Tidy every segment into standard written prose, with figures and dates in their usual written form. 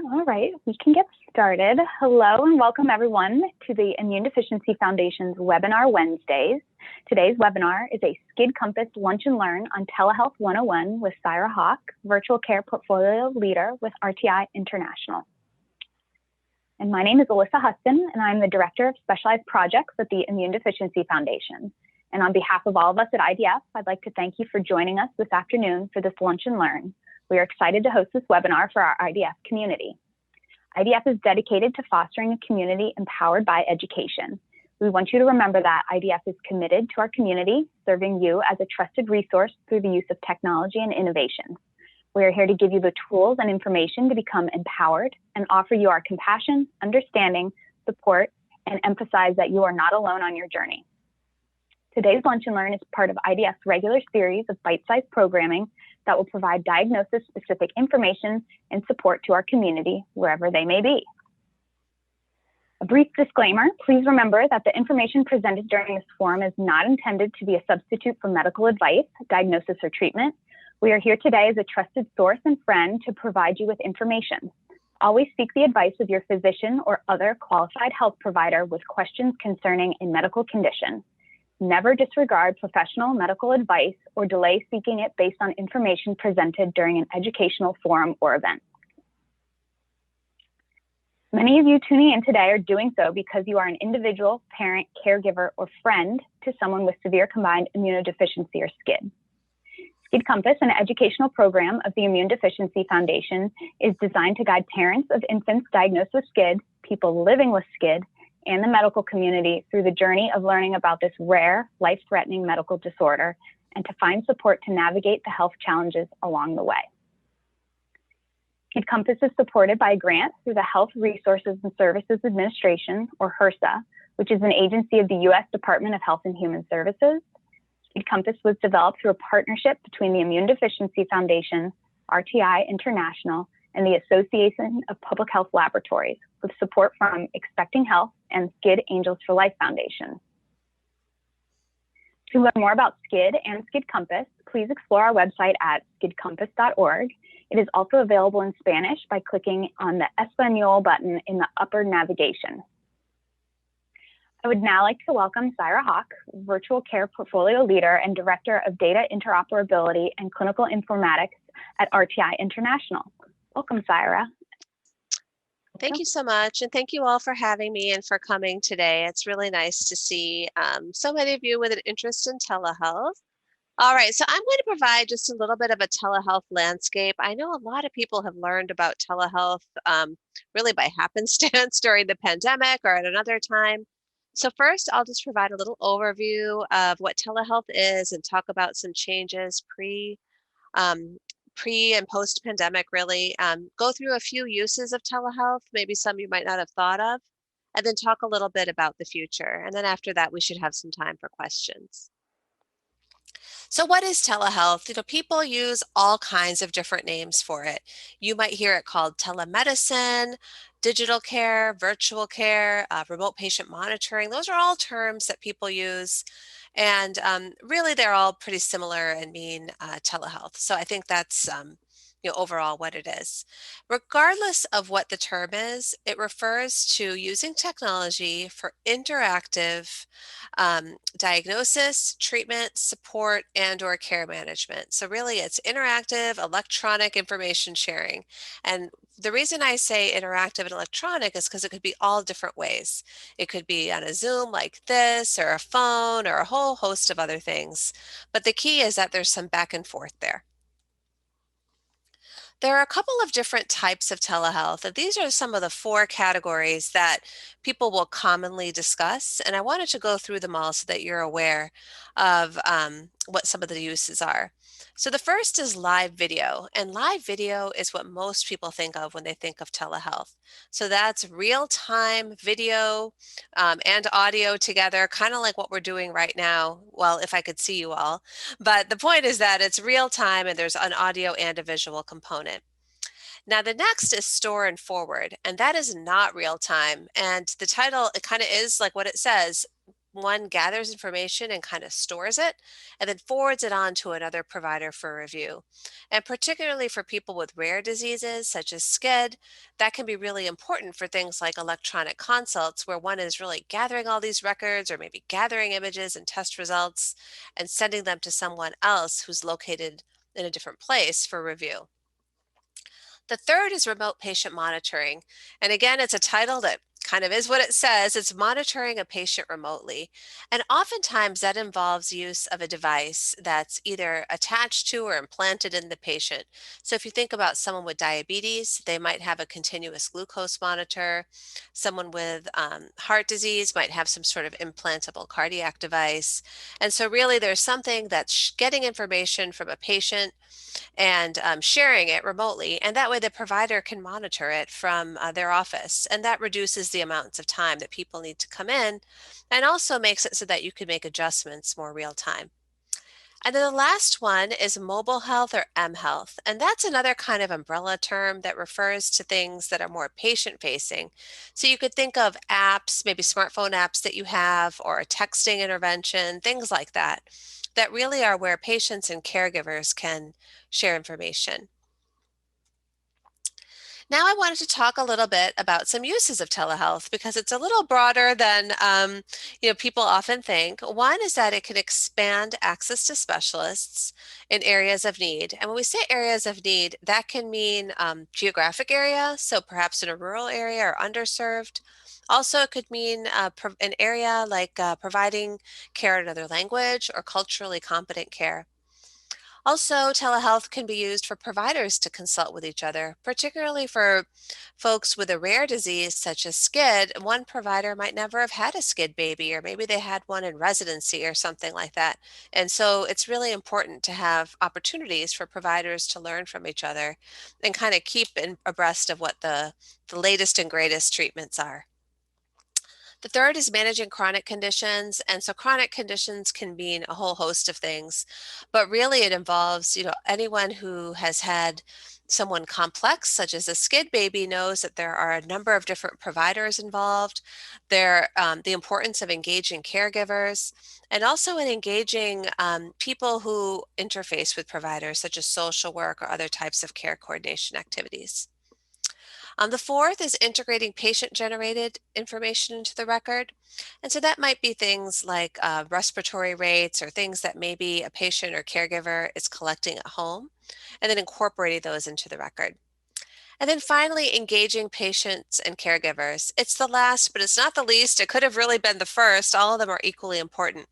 All right, we can get started. Hello and welcome everyone to the Immune Deficiency Foundation's Webinar Wednesdays. Today's webinar is a SCID Compass Lunch and Learn on Telehealth 101 with Syra Hawk, Virtual Care Portfolio Leader with RTI International. And my name is Alyssa Huston, and I'm the Director of Specialized Projects at the Immune Deficiency Foundation. And on behalf of all of us at IDF, I'd like to thank you for joining us this afternoon for this Lunch and Learn. We are excited to host this webinar for our IDF community. IDF is dedicated to fostering a community empowered by education. We want you to remember that IDF is committed to our community, serving you as a trusted resource through the use of technology and innovation. We are here to give you the tools and information to become empowered and offer you our compassion, understanding, support, and emphasize that you are not alone on your journey. Today's Lunch and Learn is part of IDF's regular series of bite-sized programming that will provide diagnosis-specific information and support to our community, wherever they may be. A brief disclaimer, please remember that the information presented during this forum is not intended to be a substitute for medical advice, diagnosis, or treatment. We are here today as a trusted source and friend to provide you with information. Always seek the advice of your physician or other qualified health provider with questions concerning a medical condition. Never disregard professional medical advice or delay seeking it based on information presented during an educational forum or event. Many of you tuning in today are doing so because you are an individual, parent, caregiver, or friend to someone with severe combined immunodeficiency or SCID. SCID Compass, an educational program of the Immune Deficiency Foundation, is designed to guide parents of infants diagnosed with SCID, people living with SCID, and the medical community through the journey of learning about this rare, life-threatening medical disorder and to find support to navigate the health challenges along the way. SCID Compass is supported by a grant through the Health Resources and Services Administration, or HRSA, which is an agency of the U.S. Department of Health and Human Services. SCID Compass was developed through a partnership between the Immune Deficiency Foundation, RTI International, and the Association of Public Health Laboratories, with support from Expecting Health and SCID Angels for Life Foundation. To learn more about SCID and SCID Compass, please explore our website at scidcompass.org. It is also available in Spanish by clicking on the Espanol button in the upper navigation. I would now like to welcome Syra Hawk, Virtual Care Portfolio Leader and Director of Data Interoperability and Clinical Informatics at RTI International. Welcome, Syra. Thank you so much, and thank you all for having me and for coming today. It's really nice to see so many of you with an interest in telehealth. All right, so I'm going to provide just a little bit of a telehealth landscape. I know a lot of people have learned about telehealth really by happenstance during the pandemic or at another time. So first, I'll just provide a little overview of what telehealth is and talk about some changes pre and post-pandemic, really. Go through a few uses of telehealth, maybe some you might not have thought of, and then talk a little bit about the future. And then after that, we should have some time for questions. So what is telehealth? You know, people use all kinds of different names for it. You might hear it called telemedicine, digital care, virtual care, remote patient monitoring. Those are all terms that people use. And really, they're all pretty similar and mean telehealth. So I think that's overall what it is. Regardless of what the term is, it refers to using technology for interactive diagnosis, treatment, support, and/or care management. So really, it's interactive electronic information sharing. And the reason I say interactive and electronic is because it could be all different ways. It could be on a Zoom like this, or a phone, or a whole host of other things. But the key is that there's some back and forth there. There are a couple of different types of telehealth, and these are some of the 4 categories that people will commonly discuss. And I wanted to go through them all so that you're aware of what some of the uses are. So the first is live video, and live video is what most people think of when they think of telehealth. So that's real-time video and audio together, kind of like what we're doing right now. Well, if I could see you all, but the point is that it's real-time and there's an audio and a visual component. Now the next is store and forward, and that is not real time. And the title, it kind of is like what it says. one gathers information and kind of stores it and then forwards it on to another provider for review. And particularly for people with rare diseases such as SCID, that can be really important for things like electronic consults, where one is really gathering all these records or maybe gathering images and test results and sending them to someone else who's located in a different place for review. The third is remote patient monitoring. And again, it's a title that kind of is what it says. It's monitoring a patient remotely. And oftentimes that involves use of a device that's either attached to or implanted in the patient. So if you think about someone with diabetes, they might have a continuous glucose monitor. Someone with heart disease might have some sort of implantable cardiac device. And so really there's something that's getting information from a patient and sharing it remotely. And that way the provider can monitor it from their office. And that reduces the amounts of time that people need to come in and also makes it so that you can make adjustments more real time. And then the last one is mobile health or mHealth. And that's another kind of umbrella term that refers to things that are more patient facing. So you could think of apps, maybe smartphone apps that you have, or a texting intervention, things like that, that really are where patients and caregivers can share information. Now I wanted to talk a little bit about some uses of telehealth because it's a little broader than people often think. One is that it can expand access to specialists in areas of need. And when we say areas of need, that can mean geographic area, so perhaps in a rural area or underserved. Also, it could mean an area like providing care in another language or culturally competent care. Also, telehealth can be used for providers to consult with each other, particularly for folks with a rare disease such as SCID. One provider might never have had a SCID baby, or maybe they had one in residency or something like that. And so it's really important to have opportunities for providers to learn from each other and kind of keep abreast of what the latest and greatest treatments are. The third is managing chronic conditions. And so chronic conditions can mean a whole host of things, but really it involves, anyone who has had someone complex, such as a SCID baby, knows that there are a number of different providers involved. The importance of engaging caregivers and also in engaging people who interface with providers, such as social work or other types of care coordination activities. The fourth is integrating patient-generated information into the record. And so that might be things like respiratory rates or things that maybe a patient or caregiver is collecting at home, and then incorporating those into the record. And then finally, engaging patients and caregivers. It's the last, but it's not the least. It could have really been the first. All of them are equally important,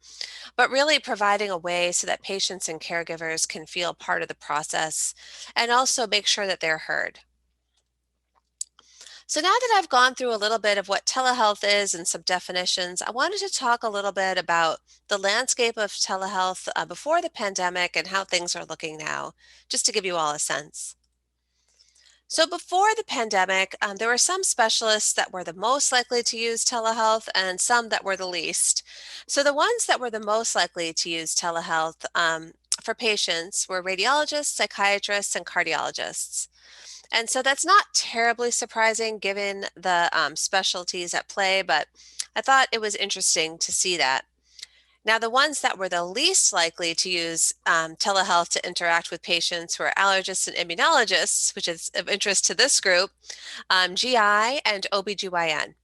but really providing a way so that patients and caregivers can feel part of the process and also make sure that they're heard. So now that I've gone through a little bit of what telehealth is and some definitions, I wanted to talk a little bit about the landscape of telehealth before the pandemic and how things are looking now, just to give you all a sense. So before the pandemic, there were some specialists that were the most likely to use telehealth and some that were the least. So the ones that were the most likely to use telehealth for patients were radiologists, psychiatrists, and cardiologists. And so that's not terribly surprising given the specialties at play, but I thought it was interesting to see that. Now, the ones that were the least likely to use telehealth to interact with patients were allergists and immunologists, which is of interest to this group, GI, and OBGYN.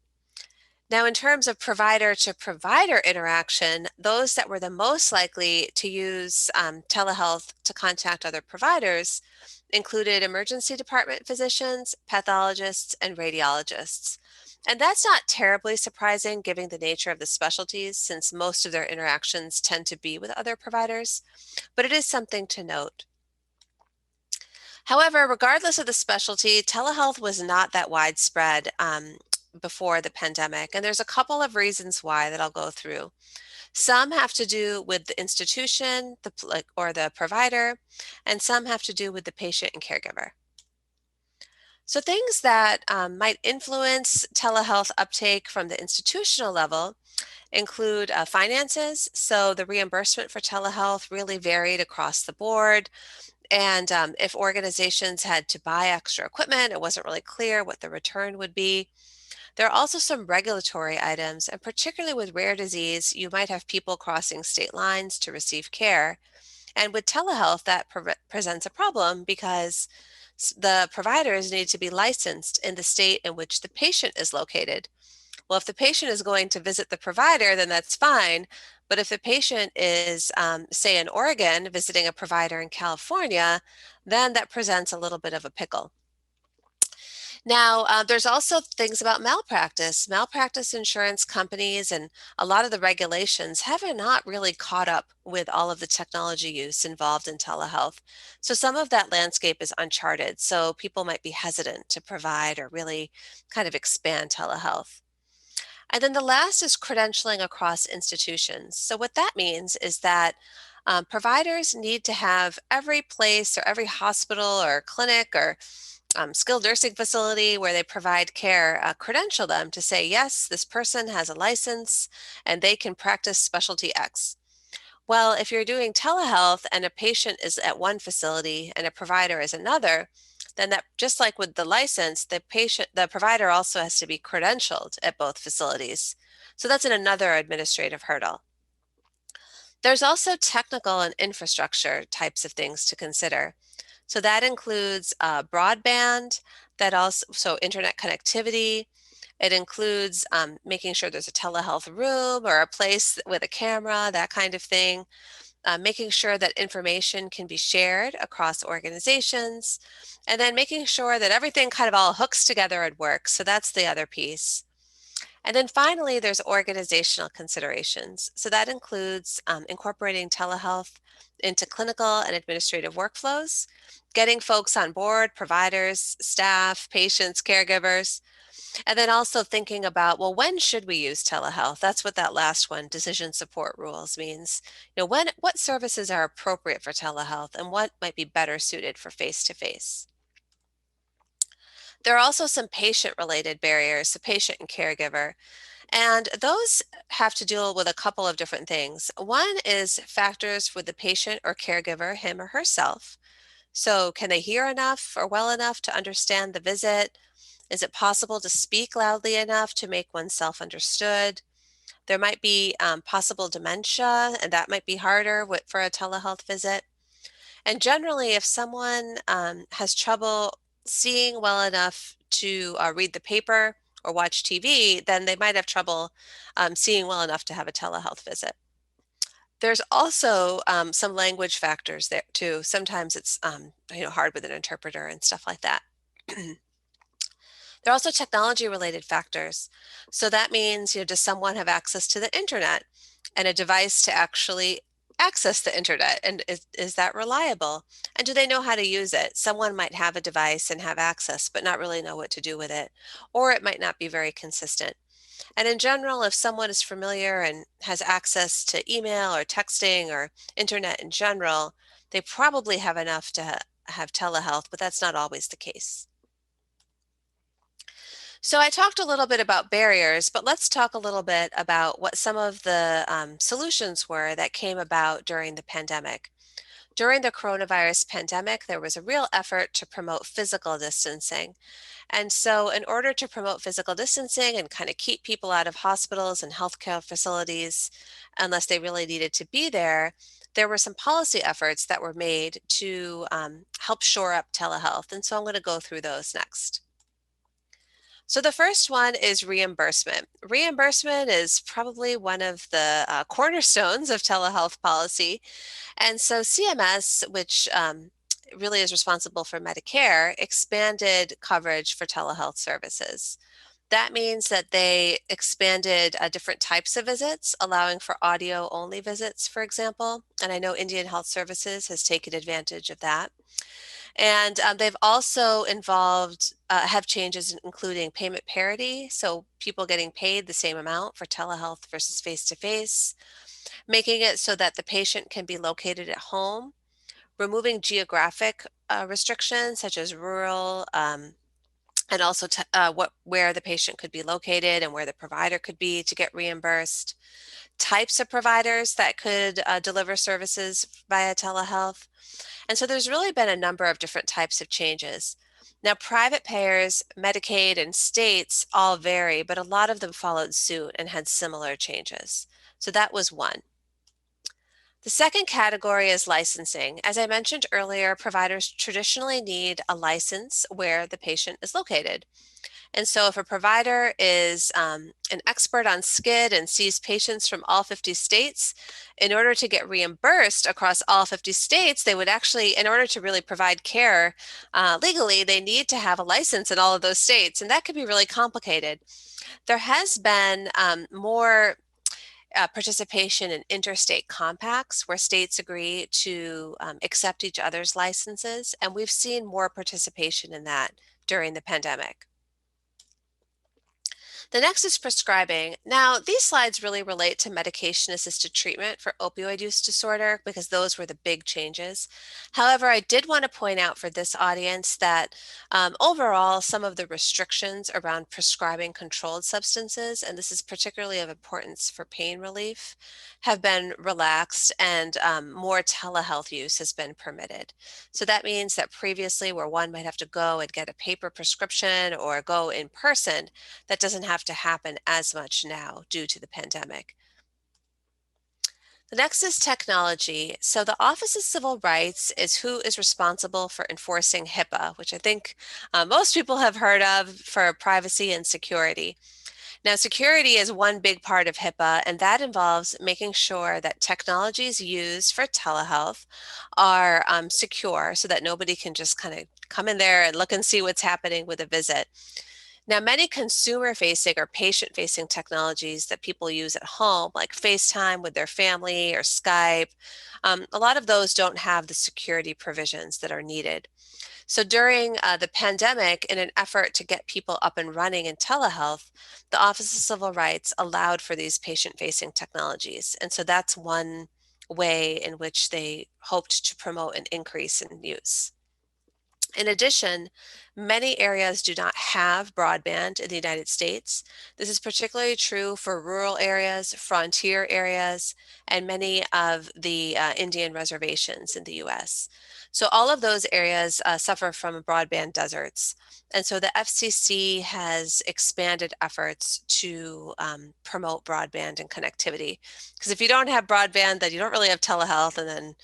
Now, in terms of provider to provider interaction, those that were the most likely to use telehealth to contact other providers included emergency department physicians, pathologists, and radiologists. And that's not terribly surprising given the nature of the specialties, since most of their interactions tend to be with other providers, but it is something to note. However, regardless of the specialty, telehealth was not that widespread before the pandemic, and there's a couple of reasons why that I'll go through. Some have to do with the institution or the provider, and some have to do with the patient and caregiver. So things that might influence telehealth uptake from the institutional level include finances. So the reimbursement for telehealth really varied across the board. And if organizations had to buy extra equipment, it wasn't really clear what the return would be. There are also some regulatory items, and particularly with rare disease, you might have people crossing state lines to receive care. And with telehealth, that presents a problem because the providers need to be licensed in the state in which the patient is located. Well, if the patient is going to visit the provider, then that's fine. But if the patient is, say, in Oregon visiting a provider in California, then that presents a little bit of a pickle. Now, there's also things about malpractice. Malpractice insurance companies and a lot of the regulations have not really caught up with all of the technology use involved in telehealth. So some of that landscape is uncharted. So people might be hesitant to provide or really kind of expand telehealth. And then the last is credentialing across institutions. So what that means is that providers need to have every place or every hospital or clinic or skilled nursing facility where they provide care credential them to say, yes, this person has a license and they can practice specialty X. Well, if you're doing telehealth and a patient is at one facility and a provider is another, then that, just like with the license, the provider also has to be credentialed at both facilities. So that's another administrative hurdle. There's also technical and infrastructure types of things to consider. So that includes broadband, that also, so internet connectivity. It includes making sure there's a telehealth room or a place with a camera, that kind of thing. Making sure that information can be shared across organizations, and then making sure that everything kind of all hooks together and works. So that's the other piece. And then finally, there's organizational considerations. So that includes incorporating telehealth into clinical and administrative workflows, getting folks on board, providers, staff, patients, caregivers, and then also thinking about, well, when should we use telehealth? That's what that last one, decision support rules, means. What services are appropriate for telehealth and what might be better suited for face-to-face? There are also some patient-related barriers, so patient and caregiver, and those have to deal with a couple of different things. One is factors with the patient or caregiver, him or herself. So can they hear enough or well enough to understand the visit? Is it possible to speak loudly enough to make oneself understood? There might be possible dementia, and that might be harder for a telehealth visit. And generally, if someone has trouble seeing well enough to read the paper or watch TV, then they might have trouble seeing well enough to have a telehealth visit. There's also some language factors there too. Sometimes it's hard with an interpreter and stuff like that. There are also technology related factors. So that means, does someone have access to the internet and a device to actually access the internet? And is that reliable? And do they know how to use it? Someone might have a device and have access, but not really know what to do with it. Or it might not be very consistent. And in general, if someone is familiar and has access to email or texting or internet in general, they probably have enough to have telehealth, but that's not always the case. So I talked a little bit about barriers, but let's talk a little bit about what some of the solutions were that came about during the pandemic. During the coronavirus pandemic, there was a real effort to promote physical distancing. And so in order to promote physical distancing and kind of keep people out of hospitals and healthcare facilities, unless they really needed to be there were some policy efforts that were made to help shore up telehealth. And so I'm going to go through those next. So the first one is reimbursement. Reimbursement is probably one of the cornerstones of telehealth policy. And so CMS, which really is responsible for Medicare, expanded coverage for telehealth services. That means that they expanded different types of visits, allowing for audio only visits, for example. And I know Indian Health Services has taken advantage of that. And they've also have changes including payment parity, so people getting paid the same amount for telehealth versus face-to-face, making it so that the patient can be located at home, removing geographic restrictions such as rural, and also where the patient could be located and where the provider could be to get reimbursed, types of providers that could deliver services via telehealth. And so there's really been a number of different types of changes. Now, private payers, Medicaid, and states all vary, but a lot of them followed suit and had similar changes. So that was one. The second category is licensing. As I mentioned earlier, providers traditionally need a license where the patient is located. And so if a provider is an expert on SCID and sees patients from all 50 states, in order to get reimbursed across all 50 states, they would actually, in order to really provide care legally, they need to have a license in all of those states. And that could be really complicated. There has been more participation in interstate compacts where states agree to accept each other's licenses. And we've seen more participation in that during the pandemic. The next is prescribing. Now, these slides really relate to medication-assisted treatment for opioid use disorder because those were the big changes. However, I did want to point out for this audience that overall, some of the restrictions around prescribing controlled substances, and this is particularly of importance for pain relief, have been relaxed and more telehealth use has been permitted. So that means that previously where one might have to go and get a paper prescription or go in person, that doesn't have to happen as much now due to the pandemic. The next is technology. So the Office of Civil Rights is who is responsible for enforcing HIPAA, which I think most people have heard of for privacy and security. Now, security is one big part of HIPAA, and that involves making sure that technologies used for telehealth are secure so that nobody can just kind of come in there and look and see what's happening with a visit. Now, many consumer-facing or patient-facing technologies that people use at home, like FaceTime with their family or Skype, a lot of those don't have the security provisions that are needed. So during the pandemic, in an effort to get people up and running in telehealth, the Office of Civil Rights allowed for these patient-facing technologies. And so that's one way in which they hoped to promote an increase in use. In addition, many areas do not have broadband in the United States. This is particularly true for rural areas, frontier areas, and many of the Indian reservations in the US. So all of those areas suffer from broadband deserts. And so the FCC has expanded efforts to promote broadband and connectivity. Because if you don't have broadband, then you don't really have telehealth, and then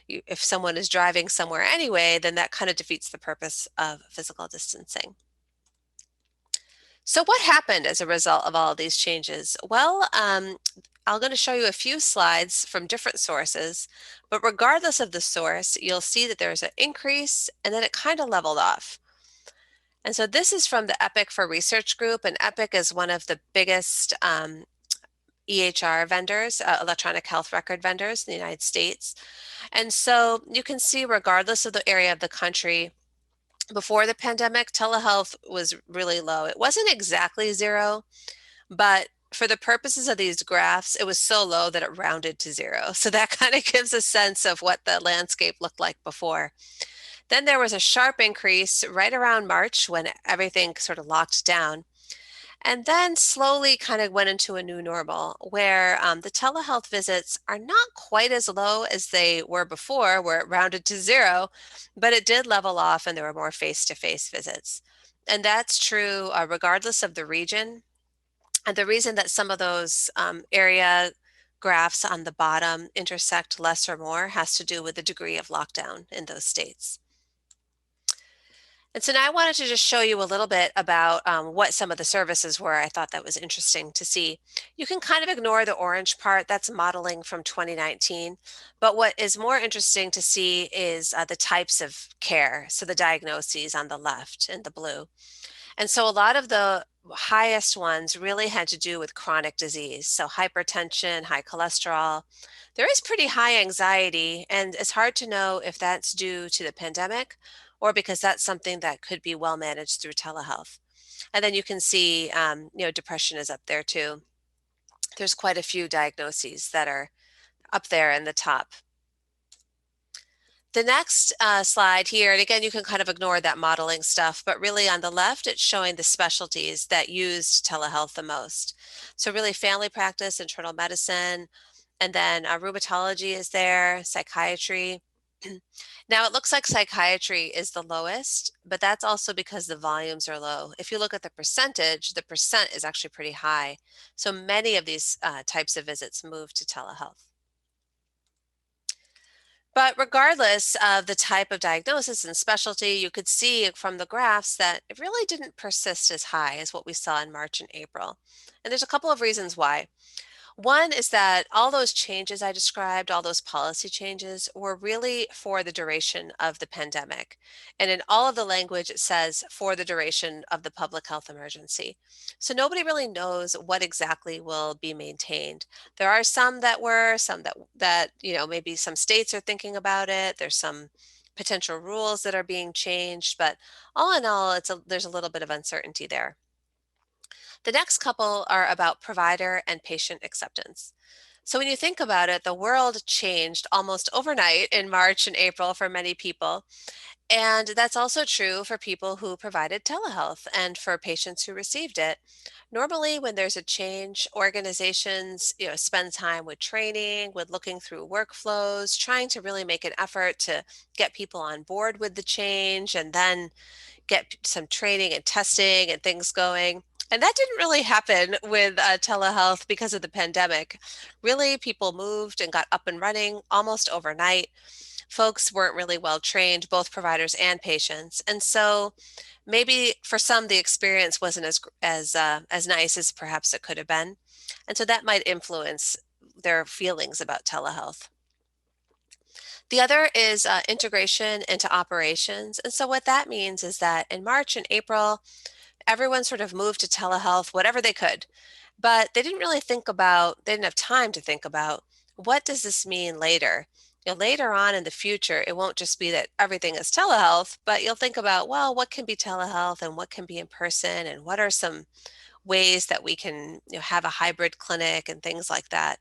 if someone is driving somewhere anyway, then that kind of defeats the purpose of physical distancing. So what happened as a result of all of these changes? Well, I'm going to show you a few slides from different sources, but regardless of the source, you'll see that there's an increase and then it kind of leveled off. And so this is from the EPIC for Research Group, and EPIC is one of the biggest EHR vendors, electronic health record vendors in the United States. And so you can see, regardless of the area of the country, before the pandemic, telehealth was really low. It wasn't exactly zero, but for the purposes of these graphs, it was so low that it rounded to zero. So that kind of gives a sense of what the landscape looked like before. Then there was a sharp increase right around March when everything sort of locked down. And then slowly kind of went into a new normal where the telehealth visits are not quite as low as they were before, where it rounded to zero, but it did level off and there were more face-to-face visits. And that's true regardless of the region. And the reason that some of those area graphs on the bottom intersect less or more has to do with the degree of lockdown in those states. And so now I wanted to just show you a little bit about what some of the services were. I thought that was interesting to see. You can kind of ignore the orange part. That's modeling from 2019. But what is more interesting to see is the types of care. So the diagnoses on the left in the blue. And so a lot of the highest ones really had to do with chronic disease. So hypertension, high cholesterol. There is pretty high anxiety, and it's hard to know if that's due to the pandemic or because that's something that could be well managed through telehealth. And then you can see, depression is up there too. There's quite a few diagnoses that are up there in the top. The next slide here, and again, you can kind of ignore that modeling stuff, but really on the left, it's showing the specialties that used telehealth the most. So really family practice, internal medicine, and then rheumatology is there, psychiatry. Now, it looks like psychiatry is the lowest, but that's also because the volumes are low. If you look at the percentage, the percent is actually pretty high. So many of these types of visits move to telehealth. But regardless of the type of diagnosis and specialty, you could see from the graphs that it really didn't persist as high as what we saw in March and April. And there's a couple of reasons why. One is that all those changes I described, all those policy changes, were really for the duration of the pandemic. And in all of the language, it says for the duration of the public health emergency. So nobody really knows what exactly will be maintained. There are some that were, some that maybe some states are thinking about it. There's some potential rules that are being changed, but all in all, there's a little bit of uncertainty there. The next couple are about provider and patient acceptance. So when you think about it, the world changed almost overnight in March and April for many people. And that's also true for people who provided telehealth and for patients who received it. Normally, when there's a change, organizations, spend time with training, with looking through workflows, trying to really make an effort to get people on board with the change and then get some training and testing and things going. And that didn't really happen with telehealth because of the pandemic. Really, people moved and got up and running almost overnight. Folks weren't really well trained, both providers and patients. And so maybe for some, the experience wasn't as nice as perhaps it could have been. And so that might influence their feelings about telehealth. The other is integration into operations. And so what that means is that in March and April, everyone sort of moved to telehealth, whatever they could, but they didn't have time to think about what does this mean later? Later on in the future, it won't just be that everything is telehealth, but you'll think about, well, what can be telehealth and what can be in person and what are some ways that we can have a hybrid clinic and things like that.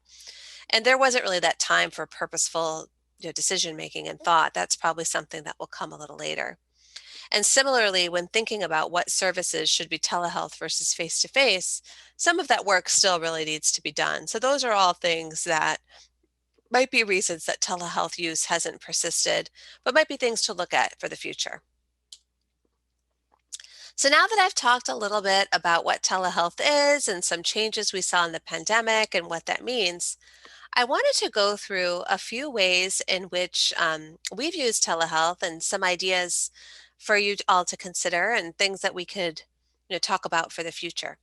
And there wasn't really that time for purposeful decision making and thought. That's probably something that will come a little later. And similarly, when thinking about what services should be telehealth versus face to face, some of that work still really needs to be done. So, those are all things that might be reasons that telehealth use hasn't persisted, but might be things to look at for the future. So, now that I've talked a little bit about what telehealth is and some changes we saw in the pandemic and what that means, I wanted to go through a few ways in which we've used telehealth and some ideas for you all to consider and things that we could talk about for the future.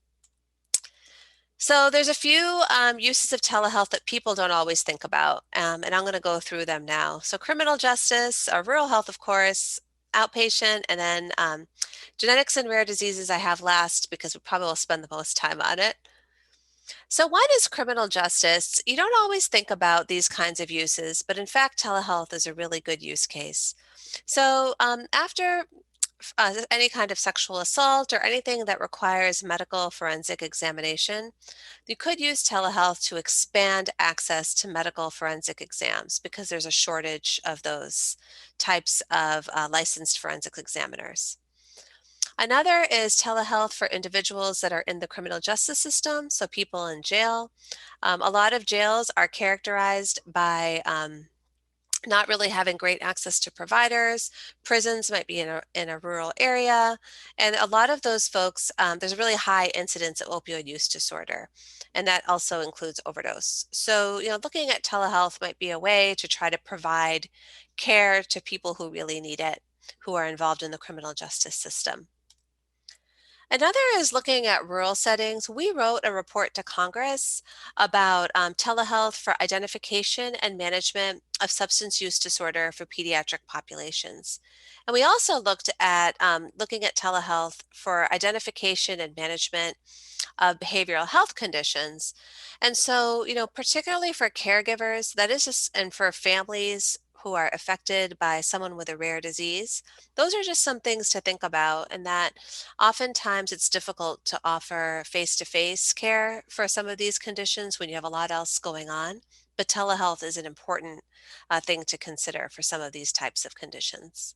So there's a few uses of telehealth that people don't always think about, and I'm going to go through them now. So criminal justice, rural health, of course, outpatient, and then genetics and rare diseases I have last because we probably will spend the most time on it. So one is criminal justice. You don't always think about these kinds of uses, but in fact, telehealth is a really good use case. So after any kind of sexual assault or anything that requires medical forensic examination, you could use telehealth to expand access to medical forensic exams because there's a shortage of those types of licensed forensic examiners. Another is telehealth for individuals that are in the criminal justice system, so people in jail. A lot of jails are characterized by not really having great access to providers. Prisons might be in a rural area. And a lot of those folks, there's a really high incidence of opioid use disorder. And that also includes overdose. So, looking at telehealth might be a way to try to provide care to people who really need it, who are involved in the criminal justice system. Another is looking at rural settings. We wrote a report to Congress about telehealth for identification and management of substance use disorder for pediatric populations. And we also looked at looking at telehealth for identification and management of behavioral health conditions. And so, particularly for caregivers, and for families who are affected by someone with a rare disease, those are just some things to think about, and that oftentimes it's difficult to offer face-to-face care for some of these conditions when you have a lot else going on. But telehealth is an important thing to consider for some of these types of conditions.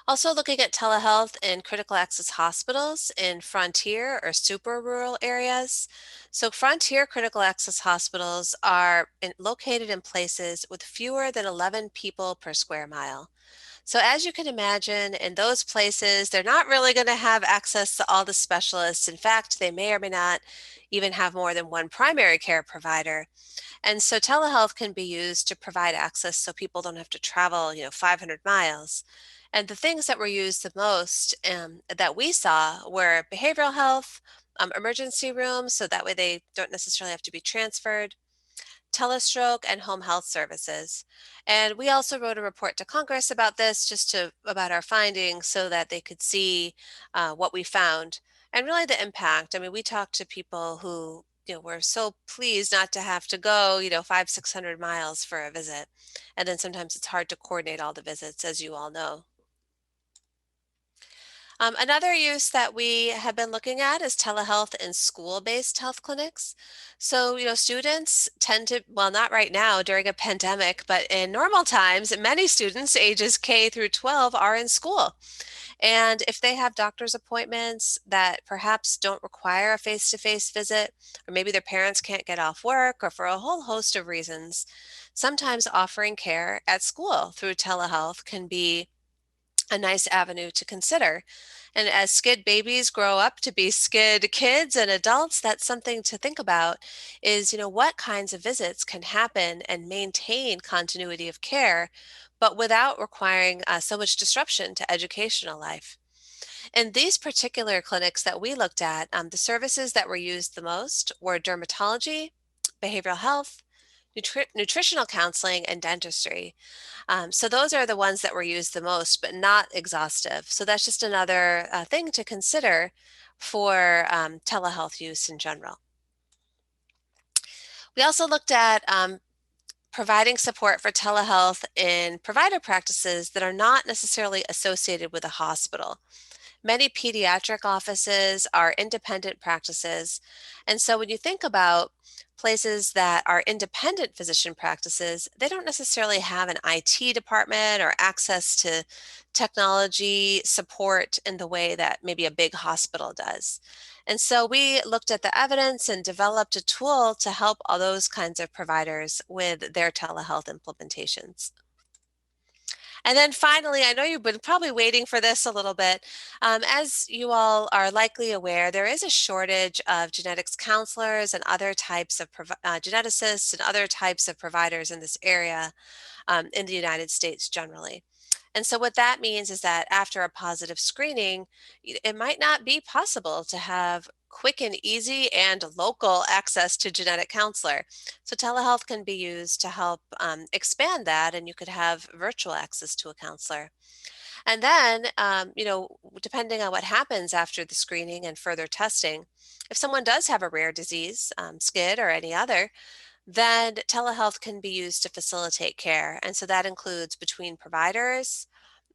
Also looking at telehealth in critical access hospitals in frontier or super rural areas. So frontier critical access hospitals are located in places with fewer than 11 people per square mile. So as you can imagine, in those places, they're not really going to have access to all the specialists. In fact, they may or may not even have more than one primary care provider. And so telehealth can be used to provide access so people don't have to travel, 500 miles. And the things that were used the most that we saw were behavioral health, emergency rooms, so that way they don't necessarily have to be transferred, telestroke, and home health services. And we also wrote a report to Congress about this, about our findings so that they could see what we found and really the impact. I mean, we talked to people who were so pleased not to have to go 500-600 miles for a visit, and then sometimes it's hard to coordinate all the visits, as you all know. Another use that we have been looking at is telehealth in school-based health clinics. So, students tend to, well, not right now during a pandemic, but in normal times, many students ages K through 12 are in school. And if they have doctor's appointments that perhaps don't require a face-to-face visit, or maybe their parents can't get off work, or for a whole host of reasons, sometimes offering care at school through telehealth can be a nice avenue to consider. And as SCID babies grow up to be SCID kids and adults, that's something to think about is, what kinds of visits can happen and maintain continuity of care, but without requiring so much disruption to educational life. In these particular clinics that we looked at, the services that were used the most were dermatology, behavioral health, nutritional counseling, and dentistry. So those are the ones that were used the most, but not exhaustive. So that's just another thing to consider for telehealth use in general. We also looked at providing support for telehealth in provider practices that are not necessarily associated with a hospital. Many pediatric offices are independent practices. And so when you think about places that are independent physician practices, they don't necessarily have an IT department or access to technology support in the way that maybe a big hospital does. And so we looked at the evidence and developed a tool to help all those kinds of providers with their telehealth implementations. And then finally, I know you've been probably waiting for this a little bit. As you all are likely aware, there is a shortage of genetics counselors and other types of geneticists and other types of providers in this area in the United States generally. And so what that means is that after a positive screening, it might not be possible to have quick and easy and local access to genetic counselor. So telehealth can be used to help expand that, and you could have virtual access to a counselor. And then, depending on what happens after the screening and further testing, if someone does have a rare disease, SCID or any other, then telehealth can be used to facilitate care. And so that includes between providers,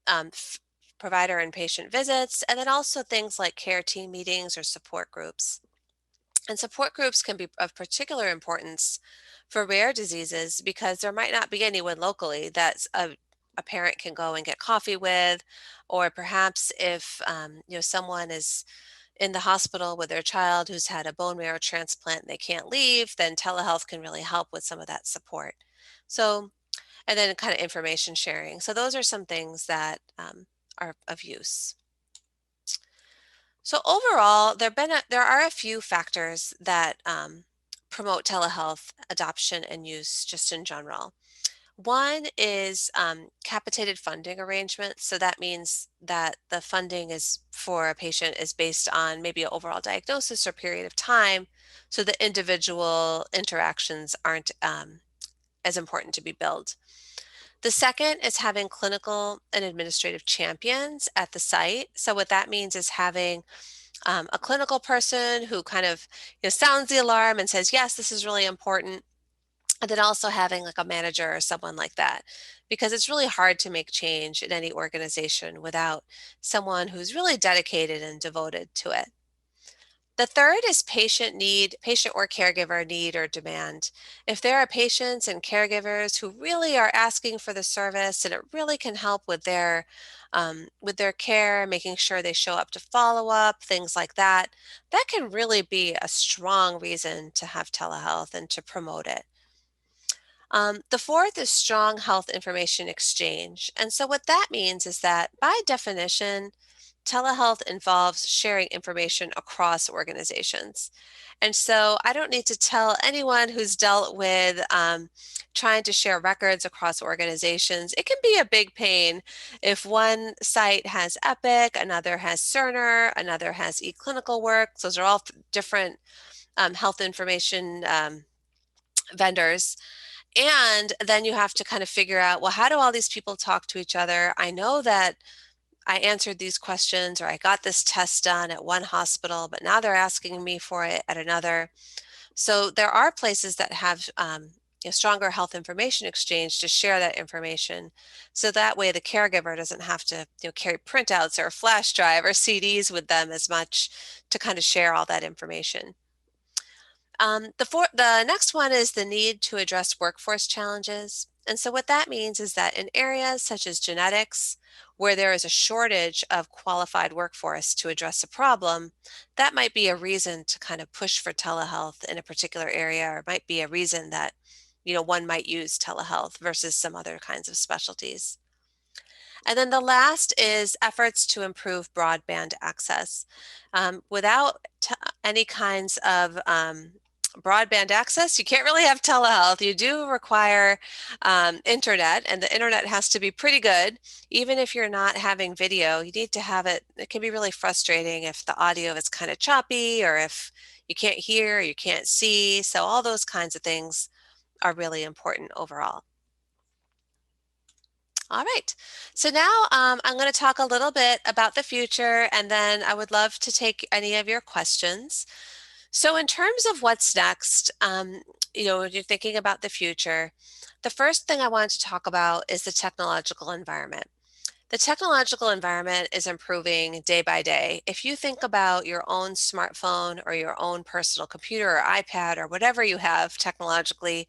um, f- provider and patient visits, and then also things like care team meetings or support groups. And support groups can be of particular importance for rare diseases because there might not be anyone locally that a parent can go and get coffee with, or perhaps if someone is in the hospital with their child who's had a bone marrow transplant and they can't leave, then telehealth can really help with some of that support. So, and then kind of information sharing. So those are some things that are of use. So overall, there are a few factors that promote telehealth adoption and use just in general. One is capitated funding arrangements. So that means that the funding is for a patient is based on maybe an overall diagnosis or period of time. So the individual interactions aren't as important to be billed. The second is having clinical and administrative champions at the site. So what that means is having a clinical person who kind of sounds the alarm and says, yes, this is really important. And then also having like a manager or someone like that, because it's really hard to make change in any organization without someone who's really dedicated and devoted to it. The third is patient or caregiver need or demand. If there are patients and caregivers who really are asking for the service and it really can help with their care, making sure they show up to follow up, things like that, that can really be a strong reason to have telehealth and to promote it. The fourth is strong health information exchange. And so what that means is that by definition, telehealth involves sharing information across organizations. And so I don't need to tell anyone who's dealt with trying to share records across organizations. It can be a big pain if one site has Epic, another has Cerner, another has eClinicalWorks. Those are all different health information vendors. And then you have to kind of figure out, well, how do all these people talk to each other? I know that I answered these questions or I got this test done at one hospital, but now they're asking me for it at another. So there are places that have a stronger health information exchange to share that information. So that way the caregiver doesn't have to carry printouts or a flash drive or CDs with them as much to kind of share all that information. The next one is the need to address workforce challenges. And so what that means is that in areas such as genetics, where there is a shortage of qualified workforce to address a problem, that might be a reason to kind of push for telehealth in a particular area, or might be a reason that, one might use telehealth versus some other kinds of specialties. And then the last is efforts to improve broadband access. Without any kinds of broadband access, you can't really have telehealth. You do require internet, and the internet has to be pretty good. Even if you're not having video, you need to have it. It can be really frustrating if the audio is kind of choppy, or if you can't hear, or you can't see. So all those kinds of things are really important overall. All right, so now I'm going to talk a little bit about the future, and then I would love to take any of your questions. So in terms of what's next, when you're thinking about the future, the first thing I wanted to talk about is the technological environment. The technological environment is improving day by day. If you think about your own smartphone or your own personal computer or iPad or whatever you have technologically,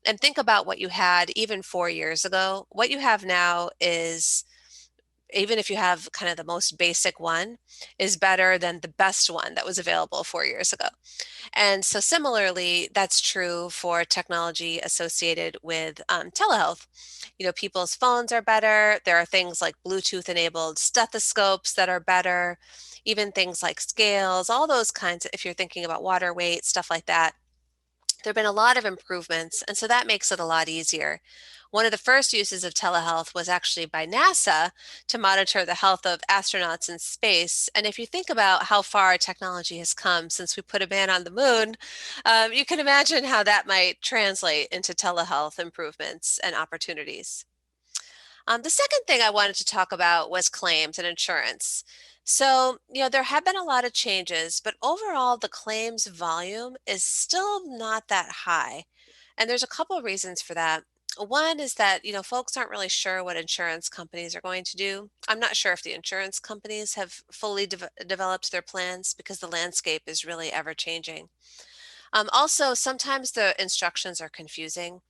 and think about what you had even 4 years ago, what you have now is, even if you have kind of the most basic one, is better than the best one that was available 4 years ago. And so similarly, that's true for technology associated with telehealth. People's phones are better. There are things like Bluetooth enabled stethoscopes that are better, even things like scales, all those kinds, if you're thinking about water weight, stuff like that. There have been a lot of improvements, and so that makes it a lot easier. One of the first uses of telehealth was actually by NASA to monitor the health of astronauts in space. And if you think about how far technology has come since we put a man on the moon, you can imagine how that might translate into telehealth improvements and opportunities. The second thing I wanted to talk about was claims and insurance. So, there have been a lot of changes, but overall, the claims volume is still not that high. And there's a couple of reasons for that. One is that, folks aren't really sure what insurance companies are going to do. I'm not sure if the insurance companies have fully developed their plans because the landscape is really ever changing. Also, sometimes the instructions are confusing.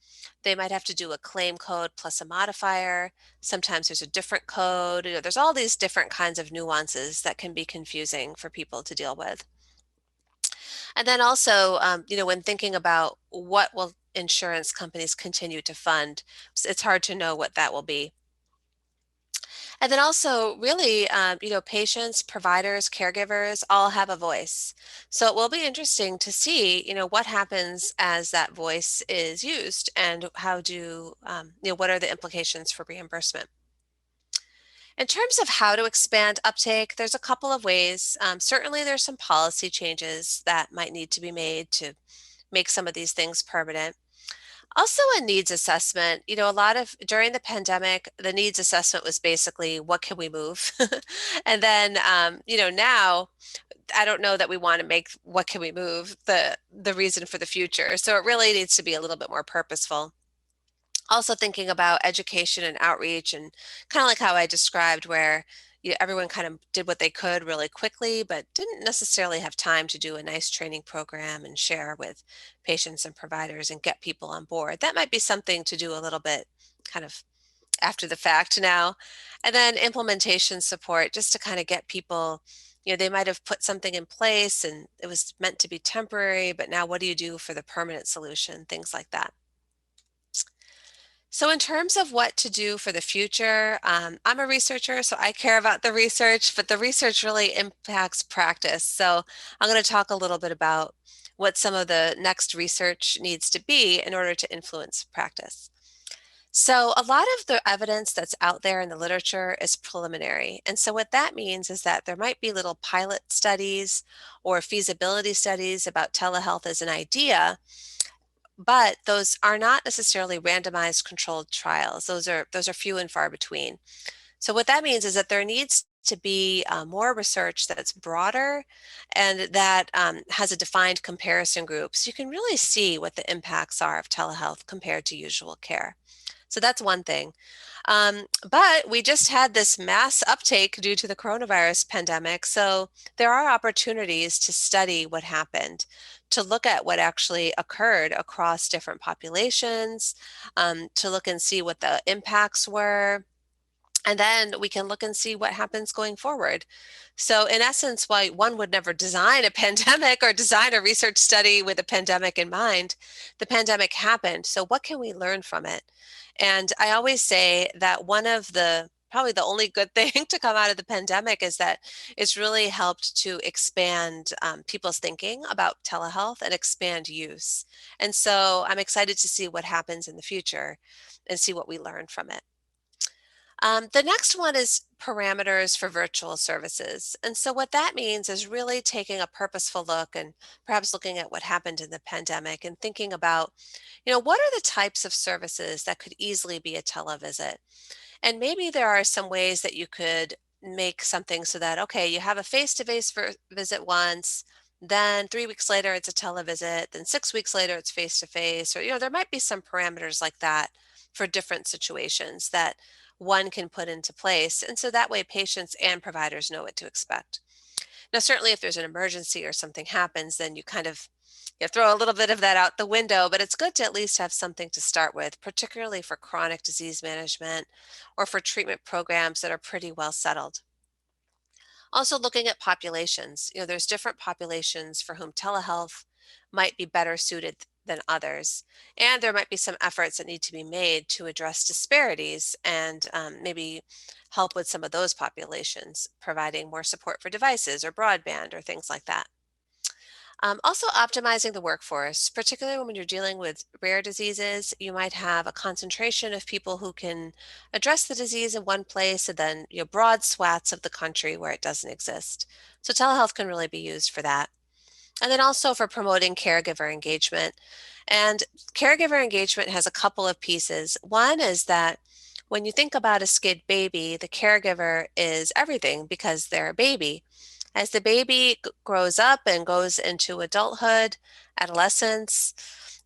They might have to do a claim code plus a modifier. Sometimes there's a different code. There's all these different kinds of nuances that can be confusing for people to deal with. And then also, when thinking about what will insurance companies continue to fund, it's hard to know what that will be. And then also, really, patients, providers, caregivers all have a voice. So it will be interesting to see, what happens as that voice is used, and what are the implications for reimbursement. In terms of how to expand uptake, there's a couple of ways. Certainly, there's some policy changes that might need to be made to make some of these things permanent. Also a needs assessment, during the pandemic, the needs assessment was basically, what can we move? And then, now I don't know that we want to make what can we move the reason for the future. So it really needs to be a little bit more purposeful. Also thinking about education and outreach, and kind of like how I described, where everyone kind of did what they could really quickly, but didn't necessarily have time to do a nice training program and share with patients and providers and get people on board. That might be something to do a little bit kind of after the fact now. And then implementation support, just to kind of get people, they might have put something in place and it was meant to be temporary, but now what do you do for the permanent solution? Things like that. So in terms of what to do for the future, I'm a researcher, so I care about the research, but the research really impacts practice. So I'm going to talk a little bit about what some of the next research needs to be in order to influence practice. So a lot of the evidence that's out there in the literature is preliminary. And so what that means is that there might be little pilot studies or feasibility studies about telehealth as an idea, but those are not necessarily randomized controlled trials. Those are few and far between. So what that means is that there needs to be more research that's broader and that has a defined comparison group, so you can really see what the impacts are of telehealth compared to usual care. So that's one thing. But we just had this mass uptake due to the coronavirus pandemic. So there are opportunities to study what happened, to look at what actually occurred across different populations, to look and see what the impacts were. And then we can look and see what happens going forward. So in essence, while one would never design a pandemic or design a research study with a pandemic in mind, the pandemic happened. So what can we learn from it? And I always say that probably the only good thing to come out of the pandemic is that it's really helped to expand people's thinking about telehealth and expand use. And so I'm excited to see what happens in the future and see what we learn from it. The next one is parameters for virtual services. And so what that means is really taking a purposeful look and perhaps looking at what happened in the pandemic and thinking about, what are the types of services that could easily be a televisit? And maybe there are some ways that you could make something so that, okay, you have a face-to-face visit once, then 3 weeks later it's a televisit, then 6 weeks later it's face-to-face, or, there might be some parameters like that for different situations that one can put into place. And so that way patients and providers know what to expect. Now, certainly if there's an emergency or something happens, then you kind of throw a little bit of that out the window, but it's good to at least have something to start with, particularly for chronic disease management or for treatment programs that are pretty well settled. Also looking at populations, there's different populations for whom telehealth might be better suited than others. And there might be some efforts that need to be made to address disparities and maybe help with some of those populations, providing more support for devices or broadband or things like that. Also optimizing the workforce, particularly when you're dealing with rare diseases, you might have a concentration of people who can address the disease in one place and then broad swaths of the country where it doesn't exist. So telehealth can really be used for that. And then also for promoting caregiver engagement. And caregiver engagement has a couple of pieces. One is that when you think about a SCID baby, the caregiver is everything because they're a baby. As the baby grows up and goes into adulthood, adolescence,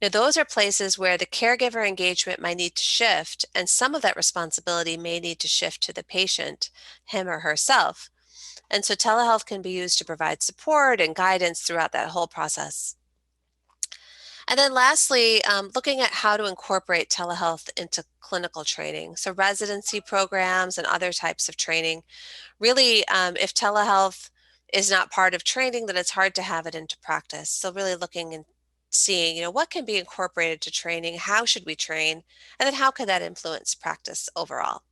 those are places where the caregiver engagement might need to shift, and some of that responsibility may need to shift to the patient, him or herself. And so telehealth can be used to provide support and guidance throughout that whole process. And then lastly, looking at how to incorporate telehealth into clinical training. So residency programs and other types of training. Really, if telehealth is not part of training, then it's hard to have it into practice. So really looking and seeing, what can be incorporated to training, how should we train, and then how could that influence practice overall?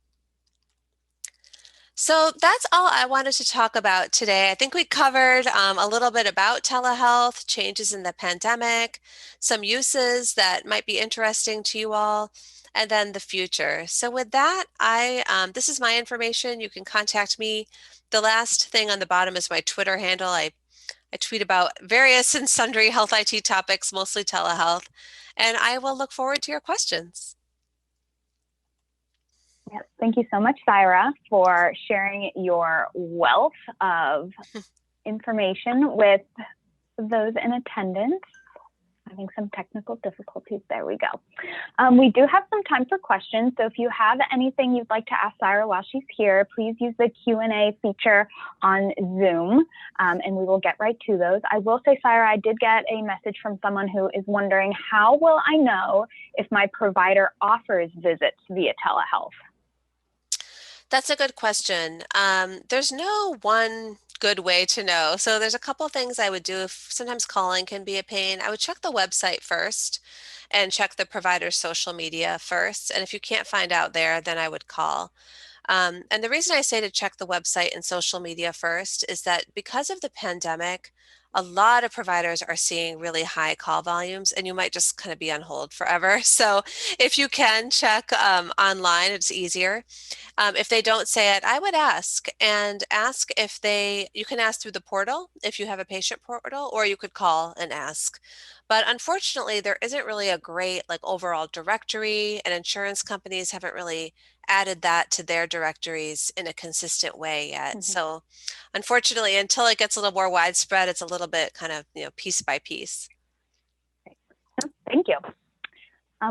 So that's all I wanted to talk about today. I think we covered a little bit about telehealth, changes in the pandemic, some uses that might be interesting to you all, and then the future. So with that, this is my information. You can contact me. The last thing on the bottom is my Twitter handle. I tweet about various and sundry health IT topics, mostly telehealth, and I will look forward to your questions. Yes, thank you so much, Syra, for sharing your wealth of information with those in attendance. Having some technical difficulties. There we go. We do have some time for questions. So if you have anything you'd like to ask Syra while she's here, please use the Q&A feature on Zoom, and we will get right to those. I will say, Syra, I did get a message from someone who is wondering, how will I know if my provider offers visits via telehealth? That's a good question. There's no one good way to know. So there's a couple things I would do if sometimes calling can be a pain. I would check the website first and check the provider's social media first. And if you can't find out there, then I would call. And the reason I say to check the website and social media first is that because of the pandemic, a lot of providers are seeing really high call volumes, and you might just kind of be on hold forever. So if you can check online, it's easier. If they don't say it, I would ask if you can ask through the portal if you have a patient portal, or you could call and ask. But unfortunately, there isn't really a great like overall directory, and insurance companies haven't really added that to their directories in a consistent way yet. Mm-hmm. So unfortunately, until it gets a little more widespread, it's a little bit kind of, piece by piece. Thank you.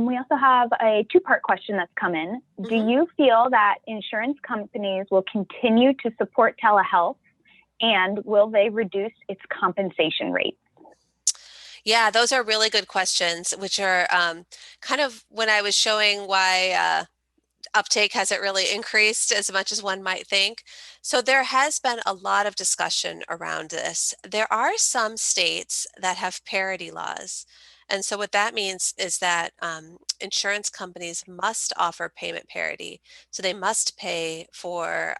We also have a two-part question that's come in. Mm-hmm. Do you feel that insurance companies will continue to support telehealth, and will they reduce its compensation rate? Yeah, those are really good questions, which are kind of when I was showing why uptake hasn't really increased as much as one might think. So there has been a lot of discussion around this. There are some states that have parity laws. And so what that means is that insurance companies must offer payment parity. So they must pay for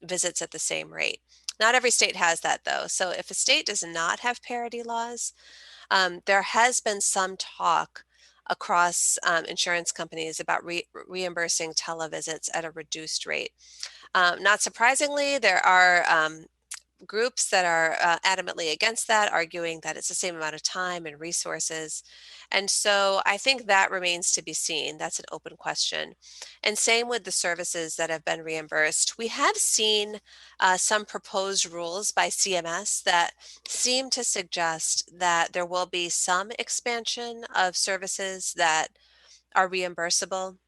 visits at the same rate. Not every state has that though. So if a state does not have parity laws, there has been some talk across insurance companies about reimbursing televisits at a reduced rate. Not surprisingly, there are groups that are adamantly against that, arguing that it's the same amount of time and resources. And so I think that remains to be seen. That's an open question. And same with the services that have been reimbursed. We have seen some proposed rules by CMS that seem to suggest that there will be some expansion of services that are reimbursable,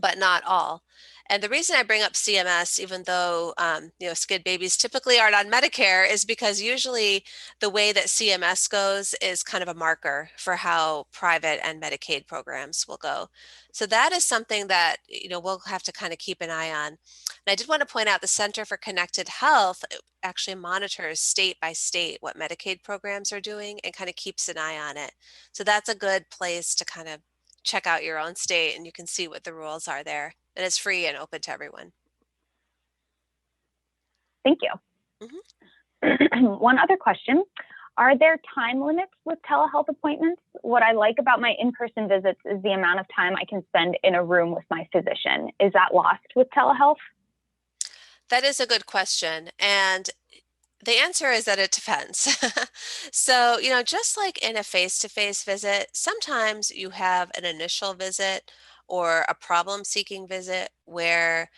but not all. And the reason I bring up CMS, even though SCID babies typically aren't on Medicare, is because usually the way that CMS goes is kind of a marker for how private and Medicaid programs will go. So that is something that we'll have to kind of keep an eye on. And I did want to point out the Center for Connected Health actually monitors state by state what Medicaid programs are doing and kind of keeps an eye on it. So that's a good place to kind of check out your own state, and you can see what the rules are there. And it's free and open to everyone. Thank you. Mm-hmm. One other question. Are there time limits with telehealth appointments? What I like about my in-person visits is the amount of time I can spend in a room with my physician. Is that lost with telehealth? That is a good question. And the answer is that it depends. So, just like in a face-to-face visit, sometimes you have an initial visit or a problem-seeking visit where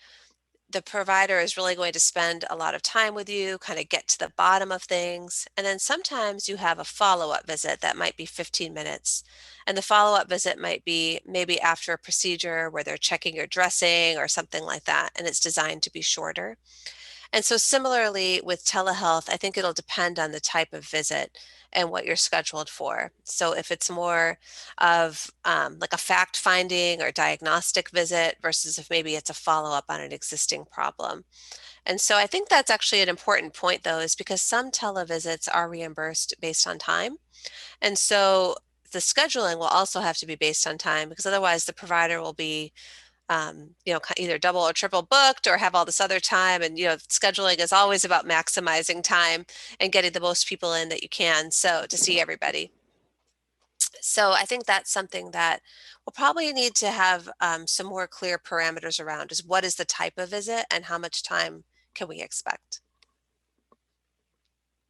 the provider is really going to spend a lot of time with you, kind of get to the bottom of things. And then sometimes you have a follow-up visit that might be 15 minutes. And the follow-up visit might be maybe after a procedure where they're checking your dressing or something like that, and it's designed to be shorter. And so similarly with telehealth, I think it'll depend on the type of visit and what you're scheduled for. So if it's more of like a fact-finding or diagnostic visit versus if maybe it's a follow-up on an existing problem. And so I think that's actually an important point though, is because some televisits are reimbursed based on time. And so the scheduling will also have to be based on time, because otherwise the provider will be either double or triple booked or have all this other time. And, scheduling is always about maximizing time and getting the most people in that you can. So to see everybody. So I think that's something that we'll probably need to have some more clear parameters around, is what is the type of visit and how much time can we expect?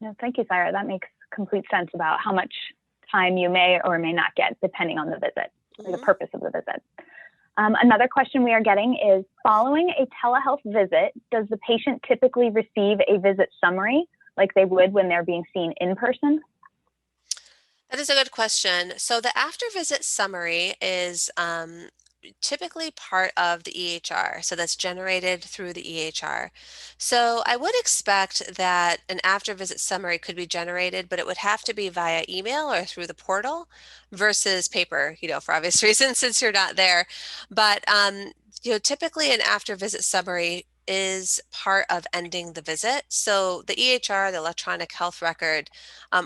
No, thank you, Syra. That makes complete sense about how much time you may or may not get depending on the visit, or the purpose of the visit. Another question we are getting is, following a telehealth visit, does the patient typically receive a visit summary like they would when they're being seen in person? That is a good question. So the after visit summary is typically part of the EHR. So that's generated through the EHR. So I would expect that an after visit summary could be generated, but it would have to be via email or through the portal versus paper, for obvious reasons since you're not there. But typically an after visit summary is part of ending the visit. So the EHR, the electronic health record,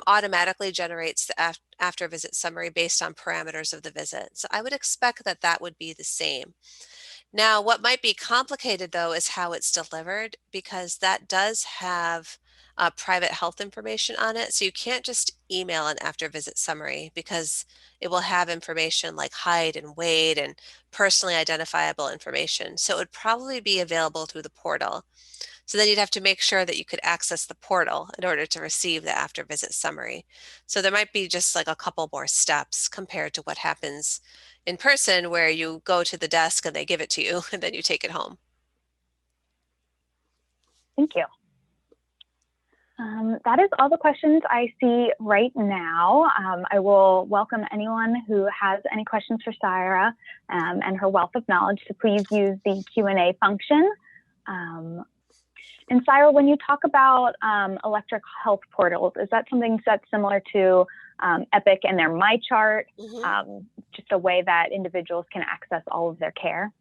automatically generates the after visit summary based on parameters of the visit. So I would expect that that would be the same. Now, what might be complicated though is how it's delivered because that does have private health information on it. So you can't just email an after visit summary because it will have information like height and weight and personally identifiable information. So it would probably be available through the portal. So then you'd have to make sure that you could access the portal in order to receive the after visit summary. So there might be just like a couple more steps compared to what happens in person where you go to the desk and they give it to you and then you take it home. Thank you. That is all the questions I see right now. I will welcome anyone who has any questions for Syra and her wealth of knowledge to please use the Q&A function. And Syra, when you talk about electric health portals, is that something that's similar to Epic and their MyChart, just a way that individuals can access all of their care?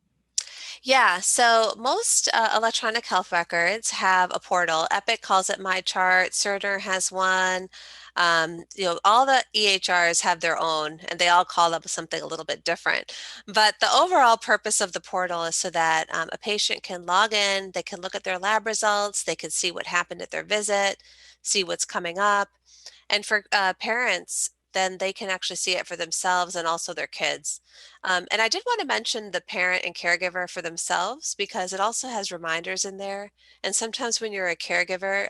Yeah, so most electronic health records have a portal. Epic calls it MyChart, Cerner has one. All the EHRs have their own, and they all call them something a little bit different. But the overall purpose of the portal is so that a patient can log in, they can look at their lab results, they can see what happened at their visit, see what's coming up. And for parents, then they can actually see it for themselves and also their kids. And I did want to mention the parent and caregiver for themselves because it also has reminders in there. And sometimes when you're a caregiver,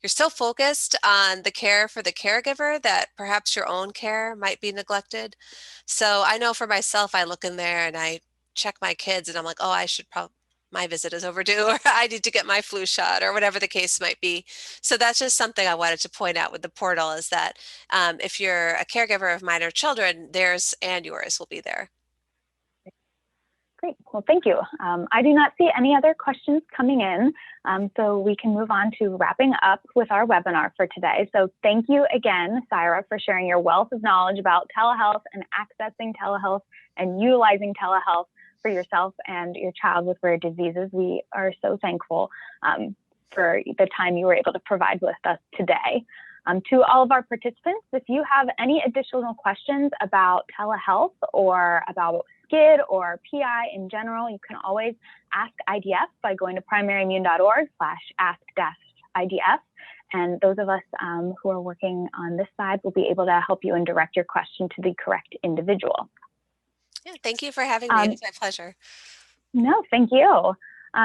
you're so focused on the care for the caregiver that perhaps your own care might be neglected. So I know for myself, I look in there and I check my kids and I'm like, oh, I should probably, my visit is overdue, or I need to get my flu shot, or whatever the case might be. So that's just something I wanted to point out with the portal is that if you're a caregiver of minor children, theirs and yours will be there. Great. Well, thank you. I do not see any other questions coming in, so we can move on to wrapping up with our webinar for today. So thank you again, Syra, for sharing your wealth of knowledge about telehealth and accessing telehealth and utilizing telehealth for yourself and your child with rare diseases. We are so thankful for the time you were able to provide with us today. To all of our participants, if you have any additional questions about telehealth or about SCID or PI in general, you can always ask IDF by going to primaryimmune.org/ask-IDF. And those of us who are working on this side will be able to help you and direct your question to the correct individual. Yeah, thank you for having me. It was my pleasure. No, thank you.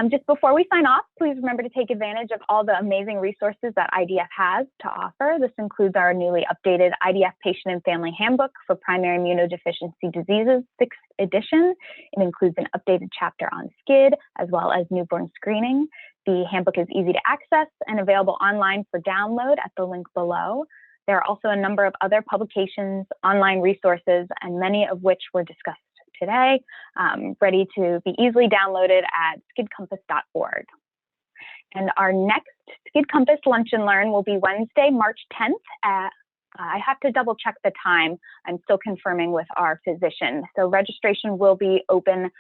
Just before we sign off, please remember to take advantage of all the amazing resources that IDF has to offer. This includes our newly updated IDF Patient and Family Handbook for Primary Immunodeficiency Diseases, 6th edition. It includes an updated chapter on SCID, as well as newborn screening. The handbook is easy to access and available online for download at the link below. There are also a number of other publications, online resources, and many of which were discussed today, ready to be easily downloaded at SCIDcompass.org. And our next SCID Compass Lunch and Learn will be Wednesday, March 10th at, I have to double check the time. I'm still confirming with our physician. So registration will be open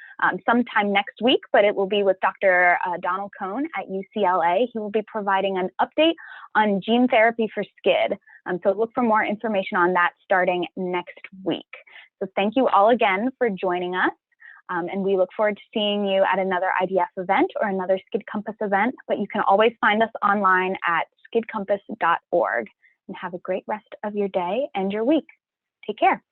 sometime next week, but it will be with Dr. Donald Cohn at UCLA. He will be providing an update on gene therapy for SCID. So look for more information on that starting next week. So thank you all again for joining us. And we look forward to seeing you at another IDF event or another SCID Compass event, but you can always find us online at SCIDcompass.org. And have a great rest of your day and your week. Take care.